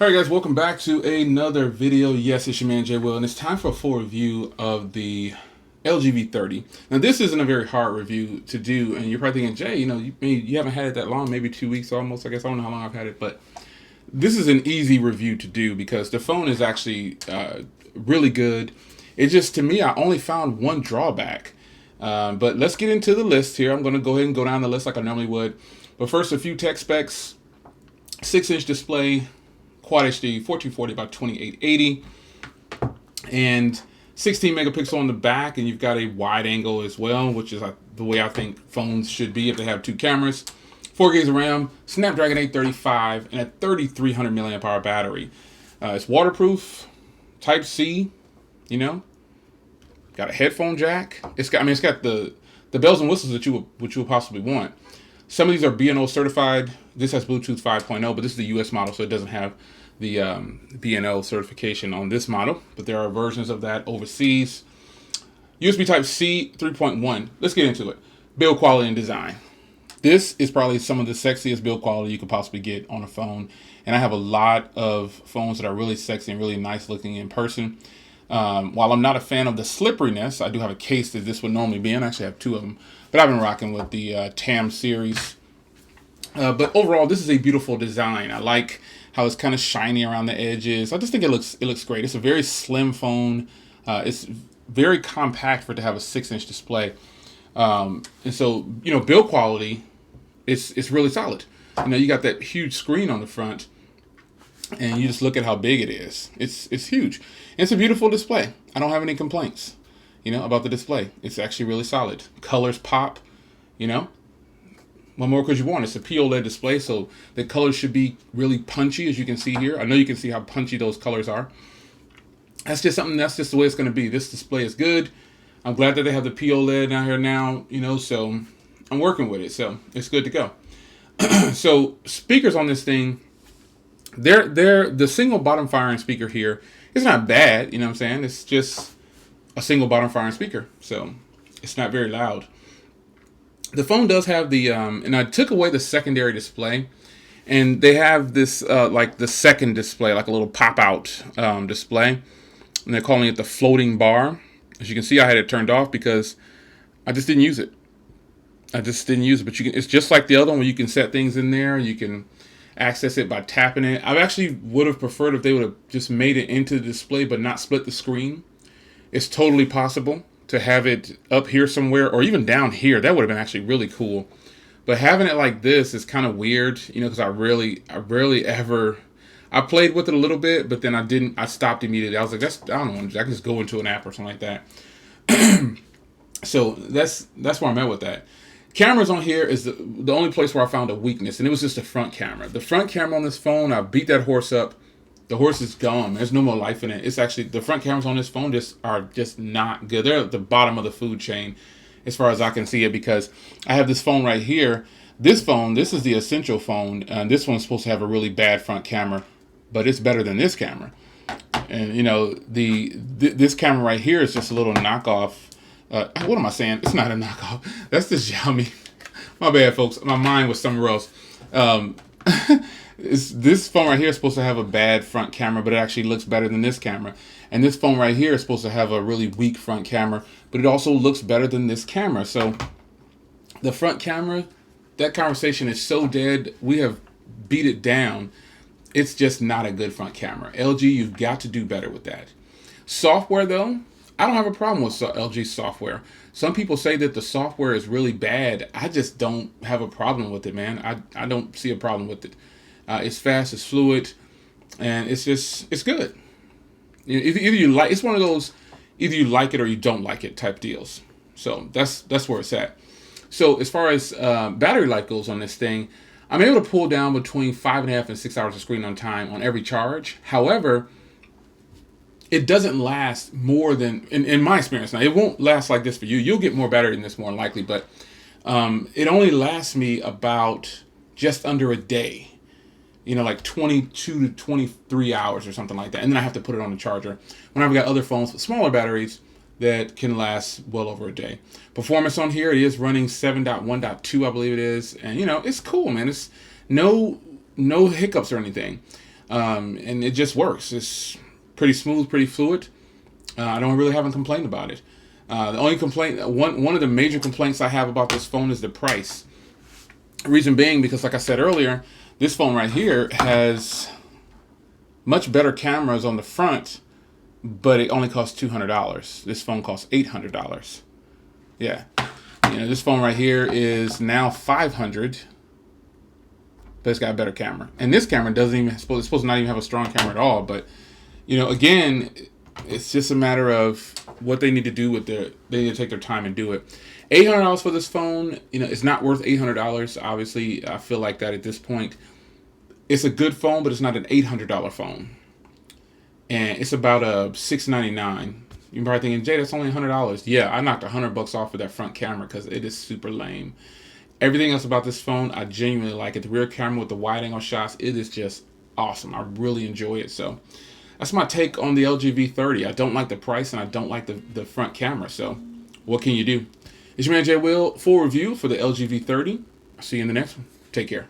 Alright guys, welcome back to another video. Yes, it's your man Jay Will, and it's time for a full review of the LG V30. Now this isn't a very hard review to do, and you're probably thinking, Jay, you haven't had it that long, maybe 2 weeks almost, I guess. I don't know how long I've had it, but this is an easy review to do because the phone is actually really good. It just, to me, I only found one drawback. But let's get into the list here. I'm going to go ahead and go down the list like I normally would. But first, a few tech specs. 6-inch display, Quad HD 1440 by 2880, and 16 megapixel on the back, and you've got a wide angle as well, which is the way I think phones should be if they have two cameras. 4 gigs of RAM, Snapdragon 835, and a 3300 milliamp hour battery. It's waterproof, Type C, got a headphone jack. It's got the bells and whistles that you would possibly want. Some of these are B&O certified. This has Bluetooth 5.0, but this is the US model, so it doesn't have the B&O certification on this model. But there are versions of that overseas. USB Type-C 3.1. Let's get into it. Build quality and design. This is probably some of the sexiest build quality you could possibly get on a phone. And I have a lot of phones that are really sexy and really nice looking in person. While I'm not a fan of the slipperiness, I do have a case that this would normally be in. I actually have 2 of them. But I've been rocking with the TAM series. But overall, this is a beautiful design. I like how it's kind of shiny around the edges. I just think it looks great. It's a very slim phone. It's very compact for it to have a 6-inch display. And so, build quality, it's really solid. You got that huge screen on the front, and you just look at how big it is. It's huge. And it's a beautiful display. I don't have any complaints, about the display. It's actually really solid. Colors pop, What more could you want? It's a POLED display, so the colors should be really punchy, as you can see here. I know you can see how punchy those colors are. That's just the way it's going to be. This display is good. I'm glad that they have the POLED down here now, so I'm working with it. So it's good to go. So speakers on this thing, they're the single bottom firing speaker here. It's not bad, what I'm saying? It's just a single bottom firing speaker, so it's not very loud. The phone does have the, and I took away the secondary display, and they have this, like the second display, like a little pop-out display, and they're calling it the floating bar. As you can see, I had it turned off because I just didn't use it. But it's just like the other one where you can set things in there. You can access it by tapping it. I actually would have preferred if they would have just made it into the display but not split the screen. It's totally possible to have it up here somewhere or even down here. That would have been actually really cool. But having it like this is kind of weird, because I rarely ever, I played with it a little bit, but then I stopped immediately. I was like, I don't know, I can just go into an app or something like that. So that's where I'm at with that. Cameras on here is the only place where I found a weakness, and it was just the front camera. The front camera on this phone, I beat that horse up. The horse is gone. There's no more life in it. It's actually, the front cameras on this phone are just not good. They're at the bottom of the food chain as far as I can see it, because I have this phone right here. This is the Essential phone, and this one's supposed to have a really bad front camera, but it's better than this camera. And this camera right here is just a little knockoff. What am I saying? It's not a knockoff. That's the Xiaomi. My bad, folks. My mind was somewhere else. This phone right here is supposed to have a bad front camera, but it actually looks better than this camera. And this phone right here is supposed to have a really weak front camera, but it also looks better than this camera. So the front camera, that conversation is so dead. We have beat it down. It's just not a good front camera. LG, you've got to do better with that. Software, though, I don't have a problem with LG software. Some people say that the software is really bad. I just don't have a problem with it, man. I don't see a problem with it. It's fast, it's fluid, and it's good. Either you like, it's one of those, either you like it or you don't like it type deals. So that's where it's at. So as far as battery life goes on this thing, I'm able to pull down between 5.5 and 6 hours of screen on time on every charge. However, it doesn't last more than, in my experience, now it won't last like this for you. You'll get more battery than this more than likely, but it only lasts me about just under a day. You know, like 22 to 23 hours or something like that. And then I have to put it on the charger. When I've got other phones with smaller batteries that can last well over a day. Performance on here, it is running 7.1.2, I believe it is. And, you know, it's cool, man. It's no hiccups or anything. And it just works. It's pretty smooth, pretty fluid. I don't really haven't complained about it. The only complaint, one of the major complaints I have about this phone is the price. Reason being, because like I said earlier, this phone right here has much better cameras on the front, but it only costs $200. This phone costs $800. Yeah, you know, this phone right here is now $500, but it's got a better camera. And this camera doesn't even it's supposed to not even have a strong camera at all. But you know, again, it's just a matter of what they need to do with they need to take their time and do it. $800 for this phone, you know, it's not worth $800. Obviously, I feel like that at this point. It's a good phone, but it's not an $800 phone. And it's about a $699. You're probably thinking, Jay, that's only $100. Yeah, I knocked $100 off of that front camera because it is super lame. Everything else about this phone, I genuinely like it. The rear camera with the wide angle shots, it is just awesome. I really enjoy it. So that's my take on the LG V30. I don't like the price and I don't like the front camera. So what can you do? It's your man Jay Will, full review for the LG V30. I'll see you in the next one. Take care.